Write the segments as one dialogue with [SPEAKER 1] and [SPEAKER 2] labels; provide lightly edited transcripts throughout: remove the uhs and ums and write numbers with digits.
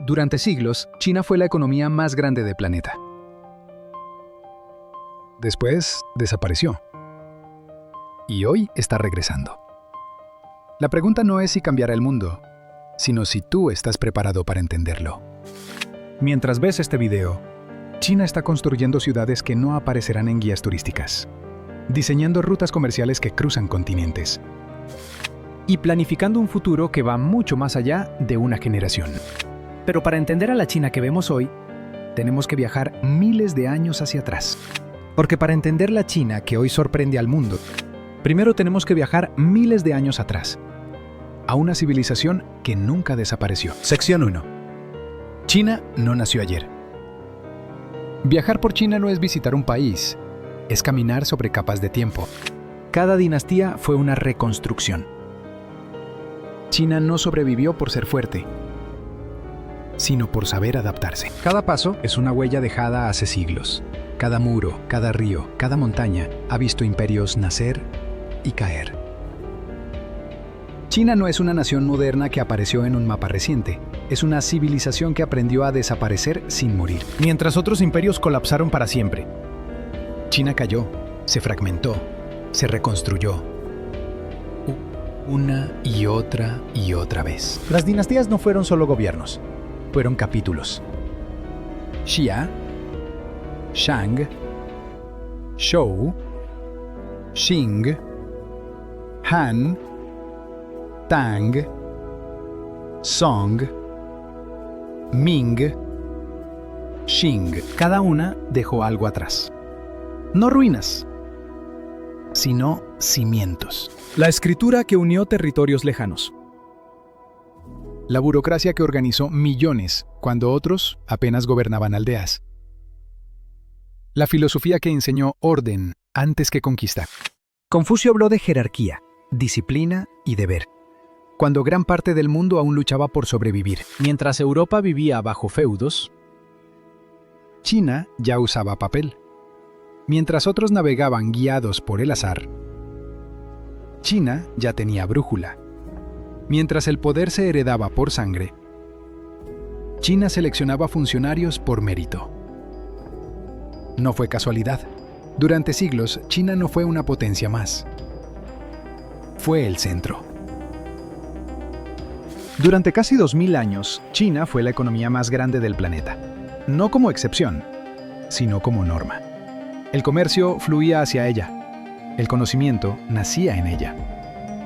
[SPEAKER 1] Durante siglos, China fue la economía más grande del planeta. Después, desapareció. Y hoy está regresando. La pregunta no es si cambiará el mundo, sino si tú estás preparado para entenderlo. Mientras ves este video, China está construyendo ciudades que no aparecerán en guías turísticas, diseñando rutas comerciales que cruzan continentes y planificando un futuro que va mucho más allá de una generación. Pero para entender a la China que vemos hoy, tenemos que viajar miles de años hacia atrás. Porque para entender la China que hoy sorprende al mundo, primero tenemos que viajar miles de años atrás, a una civilización que nunca desapareció. Sección 1. China no nació ayer. Viajar por China no es visitar un país, es caminar sobre capas de tiempo. Cada dinastía fue una reconstrucción. China no sobrevivió por ser fuerte, sino por saber adaptarse. Cada paso es una huella dejada hace siglos. Cada muro, cada río, cada montaña ha visto imperios nacer y caer. China no es una nación moderna que apareció en un mapa reciente. Es una civilización que aprendió a desaparecer sin morir. Mientras otros imperios colapsaron para siempre, China cayó, se fragmentó, se reconstruyó. Una y otra vez. Las dinastías no fueron solo gobiernos, fueron capítulos. Xia, Shang, Zhou, Qing, Han, Tang, Song, Ming, Qing. Cada una dejó algo atrás. No ruinas, sino cimientos. La escritura que unió territorios lejanos. La burocracia que organizó millones cuando otros apenas gobernaban aldeas. La filosofía que enseñó orden antes que conquistar. Confucio habló de jerarquía, disciplina y deber, cuando gran parte del mundo aún luchaba por sobrevivir. Mientras Europa vivía bajo feudos, China ya usaba papel. Mientras otros navegaban guiados por el azar, China ya tenía brújula. Mientras el poder se heredaba por sangre, China seleccionaba funcionarios por mérito. No fue casualidad. Durante siglos, China no fue una potencia más. Fue el centro. Durante casi 2000 años, China fue la economía más grande del planeta. No como excepción, sino como norma. El comercio fluía hacia ella. El conocimiento nacía en ella.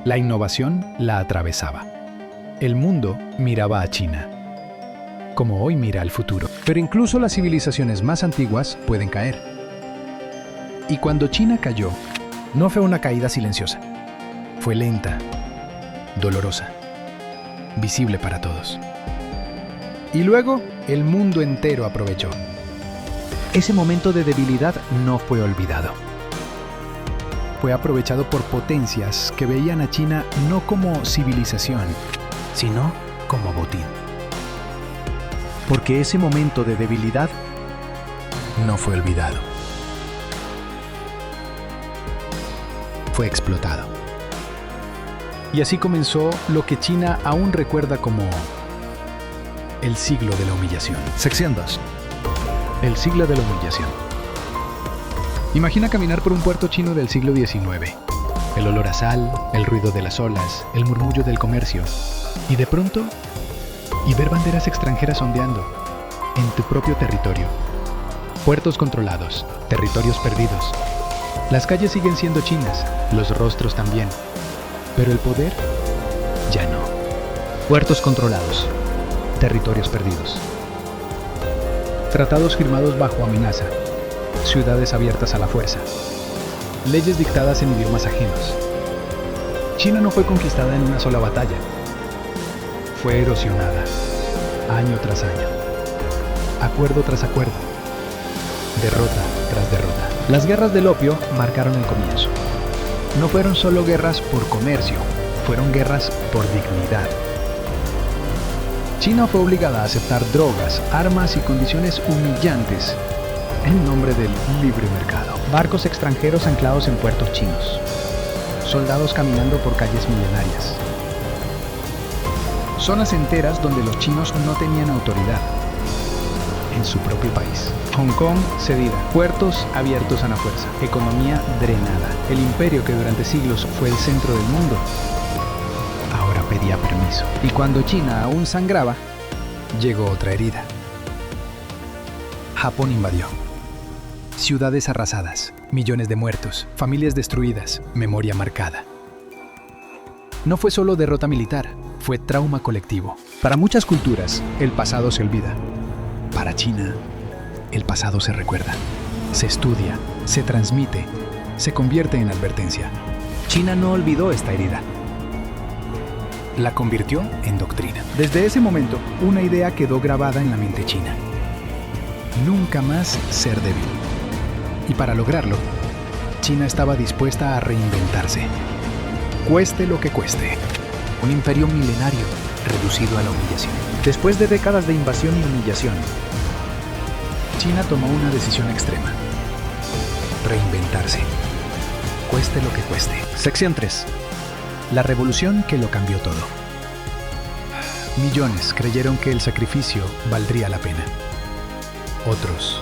[SPEAKER 1] La innovación la atravesaba. El mundo miraba a China, como hoy mira al futuro. Pero incluso las civilizaciones más antiguas pueden caer. Y cuando China cayó, no fue una caída silenciosa. Fue lenta, dolorosa, visible para todos. Y luego, el mundo entero aprovechó. Ese momento de debilidad no fue olvidado. Fue aprovechado por potencias que veían a China no como civilización, sino como botín. Porque ese momento de debilidad no fue olvidado. Fue explotado. Y así comenzó lo que China aún recuerda como el siglo de la humillación. Sección 2. El siglo de la humillación. Imagina caminar por un puerto chino del siglo XIX. El olor a sal, el ruido de las olas, el murmullo del comercio. Y de pronto, ver banderas extranjeras ondeando en tu propio territorio. Puertos controlados, territorios perdidos. Las calles siguen siendo chinas, los rostros también. Pero el poder, ya no. Puertos controlados, territorios perdidos. Tratados firmados bajo amenaza. Ciudades abiertas a la fuerza. Leyes dictadas en idiomas ajenos. China no fue conquistada en una sola batalla. Fue erosionada, año tras año. Acuerdo tras acuerdo. Derrota tras derrota. Las guerras del opio marcaron el comienzo. No fueron solo guerras por comercio, fueron guerras por dignidad. China fue obligada a aceptar drogas, armas y condiciones humillantes en nombre del libre mercado. Barcos extranjeros anclados en puertos chinos. Soldados caminando por calles milenarias. zonas enteras donde los chinos no tenían autoridad en su propio país. Hong Kong cedida, puertos abiertos a la fuerza, economía drenada. El imperio que durante siglos fue el centro del mundo, ahora pedía permiso. Y cuando China aún sangraba, llegó otra herida. Japón invadió. Ciudades arrasadas, millones de muertos, familias destruidas, memoria marcada. No fue solo derrota militar, fue trauma colectivo. Para muchas culturas, el pasado se olvida. Para China, el pasado se recuerda, se estudia, se transmite, se convierte en advertencia. China no olvidó esta herida. La convirtió en doctrina. Desde ese momento, una idea quedó grabada en la mente china. Nunca más ser débil. Y para lograrlo, China estaba dispuesta a reinventarse. Cueste lo que cueste. Un imperio milenario reducido a la humillación. Después de décadas de invasión y humillación, China tomó una decisión extrema. Reinventarse. Cueste lo que cueste. Sección 3. La revolución que lo cambió todo. Millones creyeron que el sacrificio valdría la pena. Otros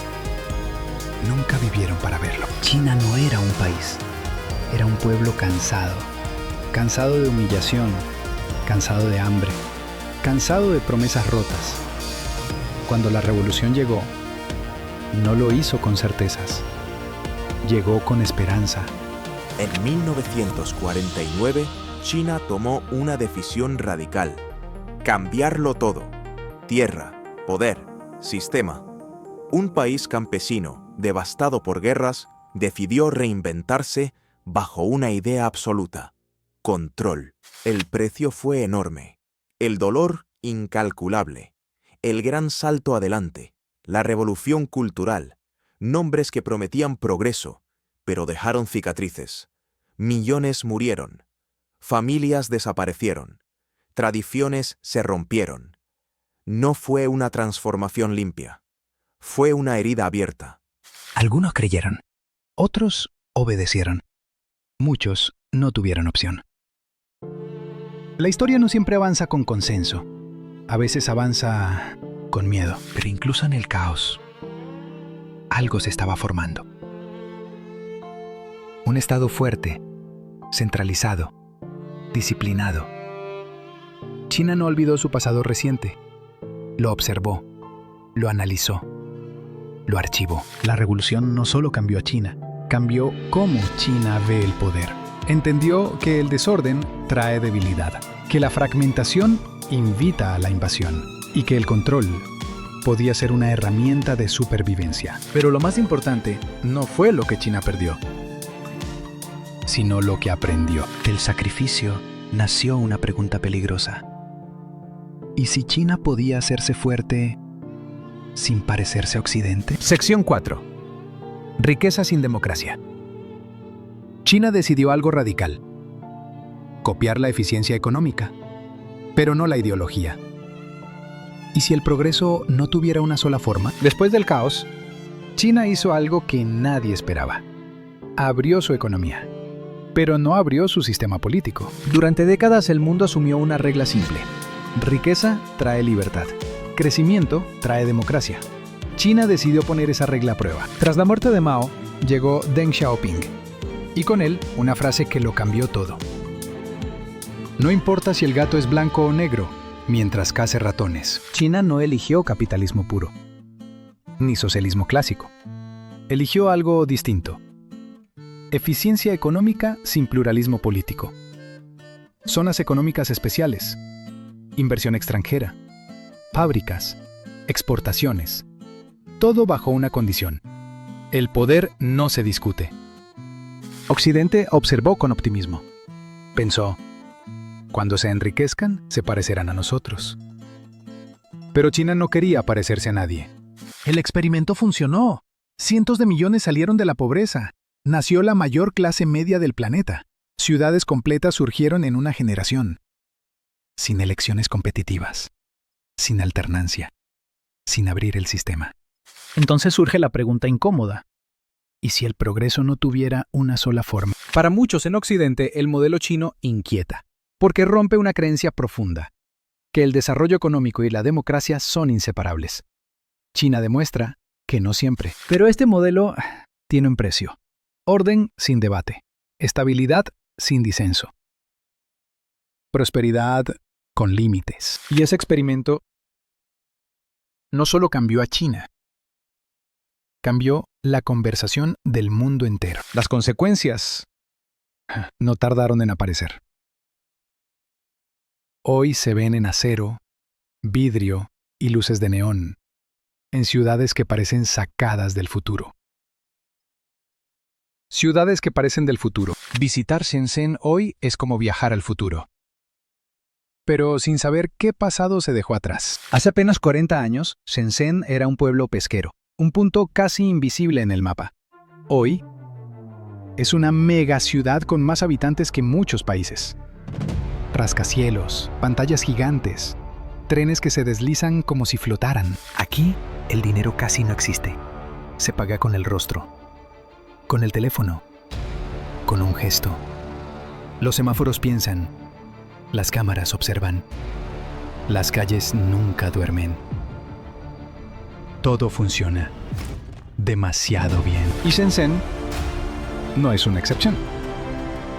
[SPEAKER 1] nunca vivieron para verlo. China no era un país, era un pueblo cansado. Cansado de humillación, cansado de hambre, cansado de promesas rotas. Cuando la revolución llegó, no lo hizo con certezas. Llegó con esperanza.
[SPEAKER 2] En 1949, China tomó una decisión radical. Cambiarlo todo. Tierra, poder, sistema. Un país campesino, devastado por guerras, decidió reinventarse bajo una idea absoluta: control. El precio fue enorme, el dolor incalculable, el gran salto adelante, la revolución cultural, nombres que prometían progreso, pero dejaron cicatrices. Millones murieron, familias desaparecieron, tradiciones se rompieron. No fue una transformación limpia. Fue una herida abierta.
[SPEAKER 1] Algunos creyeron, otros obedecieron. Muchos no tuvieron opción. La historia no siempre avanza con consenso. A veces avanza con miedo. Pero incluso en el caos, algo se estaba formando. Un Estado fuerte, centralizado, disciplinado. China no olvidó su pasado reciente. Lo observó, lo analizó, lo archivó. La revolución no solo cambió a China, cambió cómo China ve el poder. Entendió que el desorden trae debilidad, que la fragmentación invita a la invasión y que el control podía ser una herramienta de supervivencia. Pero lo más importante no fue lo que China perdió, sino lo que aprendió. Del sacrificio nació una pregunta peligrosa. ¿Y si China podía hacerse fuerte sin parecerse a Occidente? Sección 4. Riqueza sin democracia. China decidió algo radical: copiar la eficiencia económica, pero no la ideología. ¿Y si el progreso no tuviera una sola forma? Después del caos, China hizo algo que nadie esperaba. Abrió su economía, pero no abrió su sistema político. Durante décadas el mundo asumió una regla simple: riqueza trae libertad, crecimiento trae democracia. China decidió poner esa regla a prueba. Tras la muerte de Mao, llegó Deng Xiaoping, y con él una frase que lo cambió todo. No importa si el gato es blanco o negro, mientras case ratones. China no eligió capitalismo puro, ni socialismo clásico. Eligió algo distinto: eficiencia económica sin pluralismo político. Zonas económicas especiales, inversión extranjera, fábricas, exportaciones. Todo bajo una condición: el poder no se discute. Occidente observó con optimismo. Pensó: cuando se enriquezcan, se parecerán a nosotros. Pero China no quería parecerse a nadie. El experimento funcionó. Cientos de millones salieron de la pobreza. Nació la mayor clase media del planeta. Ciudades completas surgieron en una generación. Sin elecciones competitivas, sin alternancia, sin abrir el sistema. Entonces surge la pregunta incómoda: ¿y si el progreso no tuviera una sola forma? Para muchos en Occidente, el modelo chino inquieta, porque rompe una creencia profunda. que el desarrollo económico y la democracia son inseparables. China demuestra que no siempre. Pero este modelo tiene un precio. Orden sin debate. Estabilidad sin disenso. Prosperidad con límites. Y ese experimento no solo cambió a China, cambió la conversación del mundo entero. Las consecuencias no tardaron en aparecer. Hoy se ven en acero, vidrio y luces de neón, en ciudades que parecen sacadas del futuro. Ciudades que parecen del futuro. Visitar Shenzhen hoy es como viajar al futuro, pero sin saber qué pasado se dejó atrás. Hace apenas 40 años, Shenzhen era un pueblo pesquero, un punto casi invisible en el mapa. Hoy, es una mega ciudad con más habitantes que muchos países. Rascacielos, pantallas gigantes, trenes que se deslizan como si flotaran. Aquí, el dinero casi no existe. Se paga con el rostro, con el teléfono, con un gesto. Los semáforos piensan, las cámaras observan, las calles nunca duermen. Todo funciona demasiado bien. Y Shenzhen no es una excepción.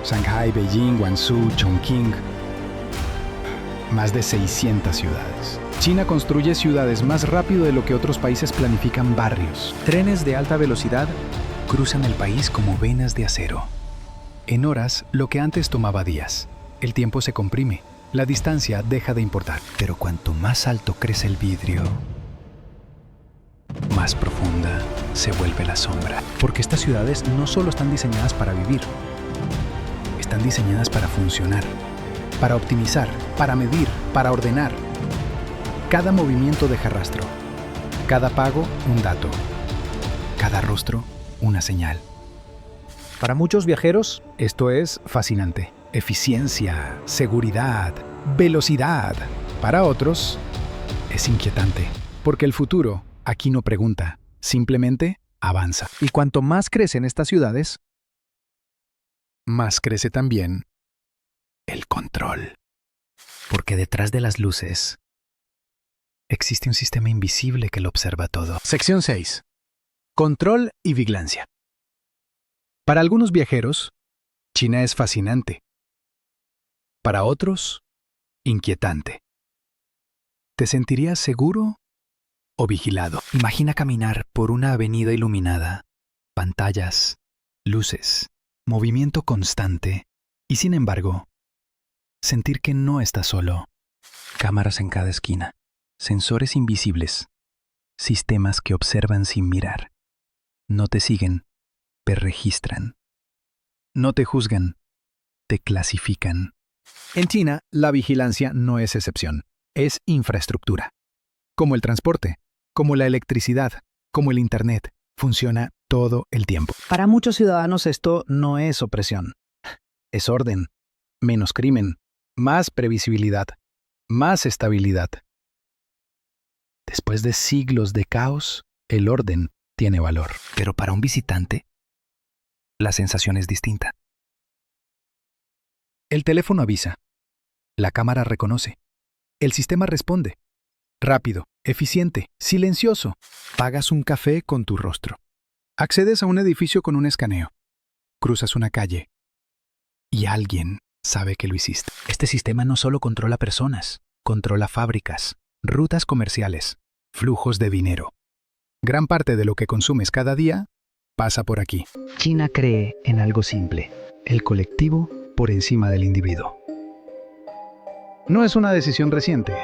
[SPEAKER 1] Shanghai, Beijing, Guangzhou, Chongqing. Más de 600 ciudades. China construye ciudades más rápido de lo que otros países planifican barrios. Trenes de alta velocidad cruzan el país como venas de acero. En horas, lo que antes tomaba días. El tiempo se comprime. La distancia deja de importar. Pero cuanto más alto crece el vidrio, más profunda se vuelve la sombra. Porque estas ciudades no solo están diseñadas para vivir, están diseñadas para funcionar, para optimizar, para medir, para ordenar. Cada movimiento deja rastro, cada pago un dato, cada rostro una señal. Para muchos viajeros, esto es fascinante. Eficiencia, seguridad, velocidad. Para otros, es inquietante, porque el futuro aquí no pregunta, simplemente avanza. Y cuanto más crecen estas ciudades, más crece también el control. Porque detrás de las luces existe un sistema invisible que lo observa todo. Sección 6. Control y vigilancia. Para algunos viajeros, China es fascinante. Para otros, inquietante. ¿Te sentirías seguro o vigilado? Imagina caminar por una avenida iluminada, pantallas, luces, movimiento constante y, sin embargo, sentir que no estás solo. Cámaras en cada esquina, sensores invisibles, sistemas que observan sin mirar. No te siguen, te registran. No te juzgan, te clasifican. En China, la vigilancia no es excepción, es infraestructura. Como el transporte, como la electricidad, como el Internet, funciona todo el tiempo. Para muchos ciudadanos esto no es opresión, es orden, menos crimen, más previsibilidad, más estabilidad. Después de siglos de caos, el orden tiene valor. Pero para un visitante, la sensación es distinta. El teléfono avisa, la cámara reconoce, el sistema responde. Rápido, eficiente, silencioso. Pagas un café con tu rostro. Accedes a un edificio con un escaneo. Cruzas una calle. Y alguien sabe que lo hiciste. Este sistema no solo controla personas, controla fábricas, rutas comerciales, flujos de dinero. Gran parte de lo que consumes cada día pasa por aquí. China cree en algo simple, el colectivo por encima del individuo. No es una decisión reciente,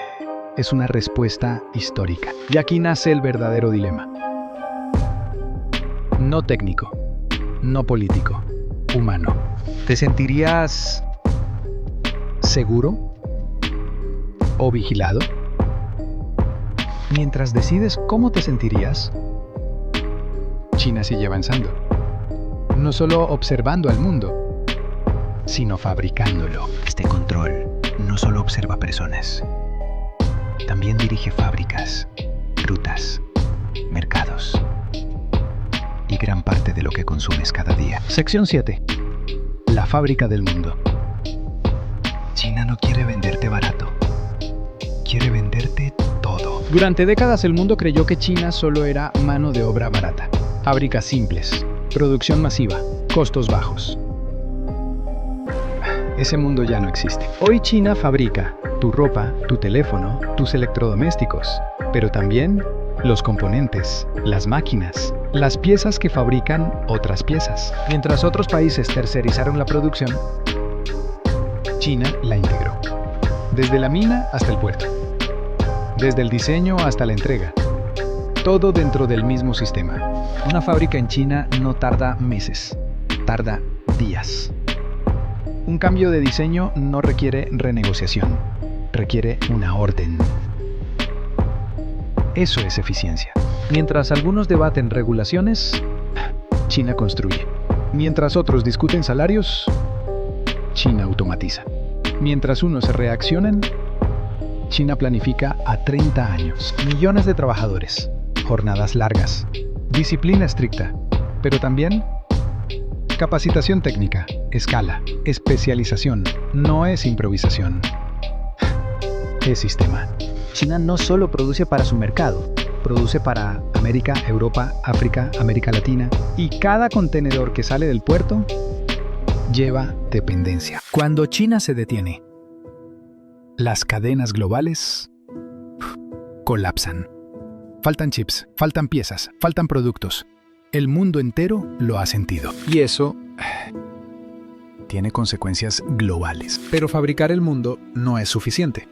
[SPEAKER 1] es una respuesta histórica. Y aquí nace el verdadero dilema. No técnico, no político, humano. ¿Te sentirías seguro o vigilado? Mientras decides cómo te sentirías, China sigue avanzando. No solo observando al mundo, sino fabricándolo. Este control no solo observa personas, también dirige fábricas, rutas, mercados y gran parte de lo que consumes cada día. Sección 7. La fábrica del mundo. China no quiere venderte barato. quiere venderte todo.
[SPEAKER 3] Durante décadas el mundo creyó que China solo era mano de obra barata. Fábricas simples, producción masiva, costos bajos. Ese mundo ya no existe. Hoy China fabrica tu ropa, tu teléfono, tus electrodomésticos, pero también los componentes, las máquinas, las piezas que fabrican otras piezas. Mientras otros países tercerizaron la producción, China la integró. Desde la mina hasta el puerto. Desde el diseño hasta la entrega. Todo dentro del mismo sistema. Una fábrica en China no tarda meses, tarda días. Un cambio de diseño no requiere renegociación, requiere una orden. Eso es eficiencia. Mientras algunos debaten regulaciones, China construye. Mientras otros discuten salarios, China automatiza. Mientras unos reaccionan, China planifica a 30 años. Millones de trabajadores, jornadas largas, disciplina estricta, pero también capacitación técnica, escala, especialización. No es improvisación, es sistema. China no solo produce para su mercado, produce para América, Europa, África, América Latina, y cada contenedor que sale del puerto lleva dependencia. Cuando China se detiene, las cadenas globales colapsan. Faltan chips, faltan piezas, faltan productos. El mundo entero lo ha sentido. Y eso tiene consecuencias globales. Pero fabricar el mundo no es suficiente.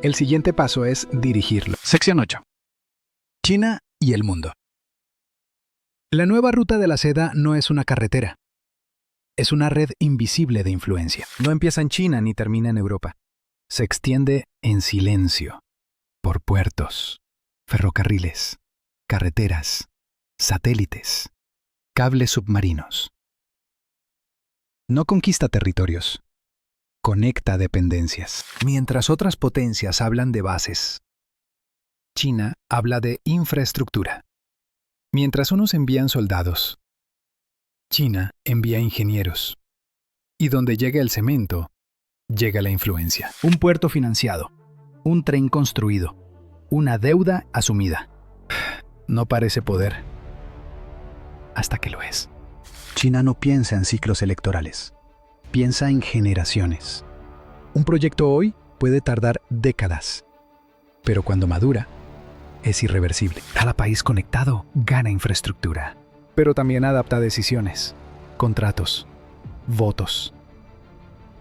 [SPEAKER 3] El siguiente paso es dirigirlo. Sección 8. China y el mundo. La nueva ruta de la seda no es una carretera. Es una red invisible de influencia. No empieza en China ni termina en Europa. Se extiende en silencio, por puertos, ferrocarriles, carreteras, satélites, cables submarinos. No conquista territorios, conecta dependencias. Mientras otras potencias hablan de bases, China habla de infraestructura. Mientras unos envían soldados, China envía ingenieros. Y donde llega el cemento, llega la influencia. Un puerto financiado, un tren construido, una deuda asumida. No parece poder, hasta que lo es. China no piensa en ciclos electorales, piensa en generaciones. Un proyecto hoy puede tardar décadas, pero cuando madura, es irreversible. Cada país conectado gana infraestructura, pero también adapta decisiones, contratos, votos,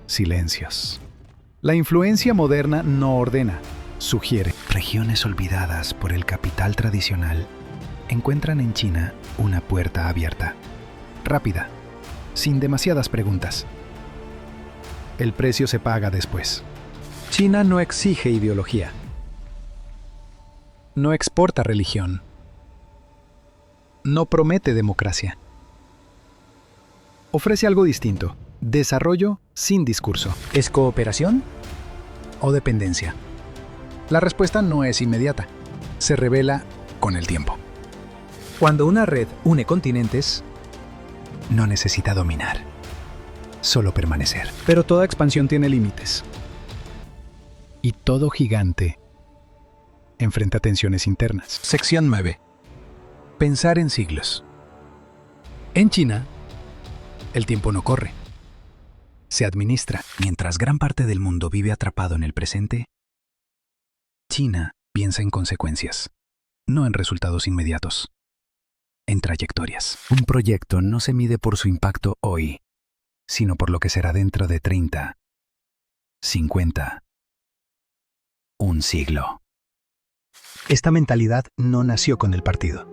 [SPEAKER 3] silencios. La influencia moderna no ordena, sugiere. Regiones olvidadas por el capital tradicional encuentran en China una puerta abierta, rápida, sin demasiadas preguntas. El precio se paga después. China no exige ideología. No exporta religión. No promete democracia. Ofrece algo distinto: desarrollo sin discurso. ¿Es cooperación o dependencia? La respuesta no es inmediata. Se revela con el tiempo. Cuando una red une continentes, no necesita dominar, solo permanecer. Pero toda expansión tiene límites. Y todo gigante enfrenta tensiones internas. Sección 9. Pensar en siglos. En China, el tiempo no corre. Se administra. Mientras gran parte del mundo vive atrapado en el presente, China piensa en consecuencias, no en resultados inmediatos, en trayectorias. Un proyecto no se mide por su impacto hoy, sino por lo que será dentro de 30, 50, un siglo. Esta mentalidad no nació con el partido.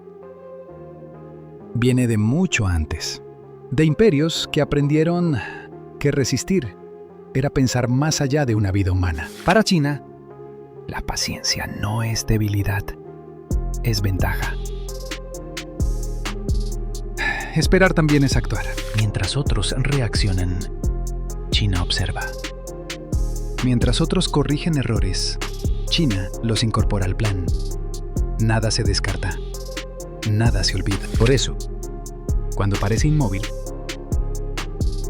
[SPEAKER 3] Viene de mucho antes, de imperios que aprendieron que resistir era pensar más allá de una vida humana. Para China, la paciencia no es debilidad, es ventaja. Esperar también es actuar. Mientras otros reaccionan, China observa. Mientras otros corrigen errores, China los incorpora al plan. Nada se descarta, nada se olvida. Por eso, cuando parece inmóvil,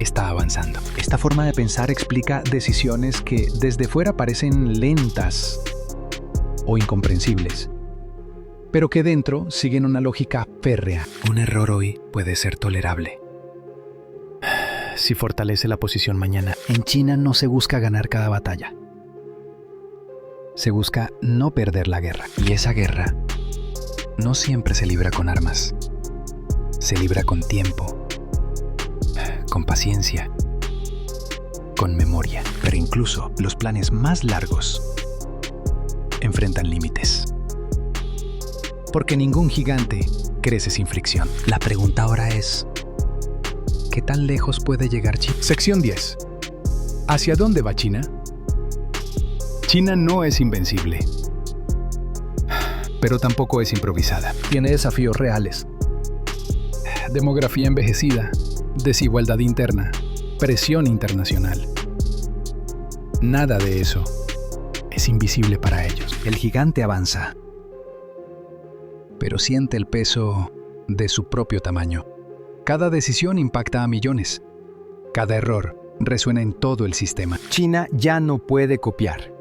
[SPEAKER 3] está avanzando. Esta forma de pensar explica decisiones que desde fuera parecen lentas o incomprensibles, pero que dentro siguen una lógica férrea. Un error hoy puede ser tolerable si fortalece la posición mañana. En China no se busca ganar cada batalla. Se busca no perder la guerra. Y esa guerra no siempre se libra con armas. Se libra con tiempo, con paciencia, con memoria. Pero incluso los planes más largos enfrentan límites. Porque ningún gigante crece sin fricción. La pregunta ahora es, ¿qué tan lejos puede llegar China?
[SPEAKER 1] Sección 10. ¿Hacia dónde va China?
[SPEAKER 3] China no es invencible, pero tampoco es improvisada.
[SPEAKER 1] Tiene desafíos reales.
[SPEAKER 3] Demografía envejecida, desigualdad interna, presión internacional. Nada de eso es invisible para ellos. El gigante avanza, pero siente el peso de su propio tamaño. Cada decisión impacta a millones. Cada error resuena en todo el sistema. China ya no puede copiar.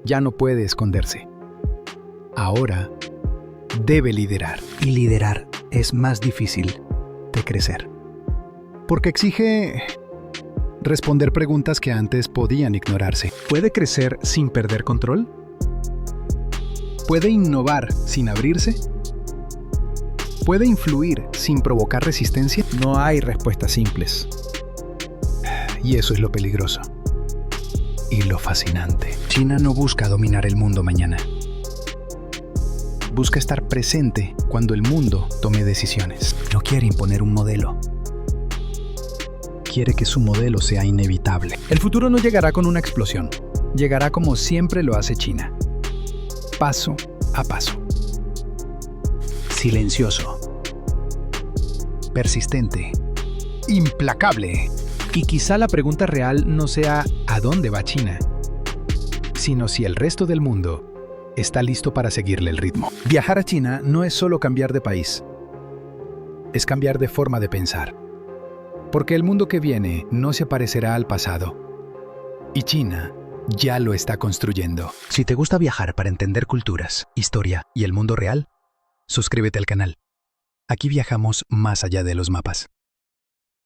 [SPEAKER 3] Ya no puede esconderse. Ahora debe liderar. Y liderar es más difícil de crecer. Porque exige responder preguntas que antes podían ignorarse. ¿Puede crecer sin perder control? ¿Puede innovar sin abrirse? ¿Puede influir sin provocar resistencia? No hay respuestas simples. Y eso es lo peligroso. Y lo fascinante. China no busca dominar el mundo mañana. Busca estar presente cuando el mundo tome decisiones. No quiere imponer un modelo. Quiere que su modelo sea inevitable.
[SPEAKER 1] El futuro no llegará con una explosión. Llegará como siempre lo hace China. Paso a paso.
[SPEAKER 3] Silencioso. Persistente. Implacable.
[SPEAKER 1] Y quizá la pregunta real no sea ¿a dónde va China?, sino si el resto del mundo está listo para seguirle el ritmo. Viajar a China no es solo cambiar de país. Es cambiar de forma de pensar. Porque el mundo que viene no se parecerá al pasado. Y China ya lo está construyendo.
[SPEAKER 3] Si te gusta viajar para entender culturas, historia y el mundo real, suscríbete al canal. Aquí viajamos más allá de los mapas.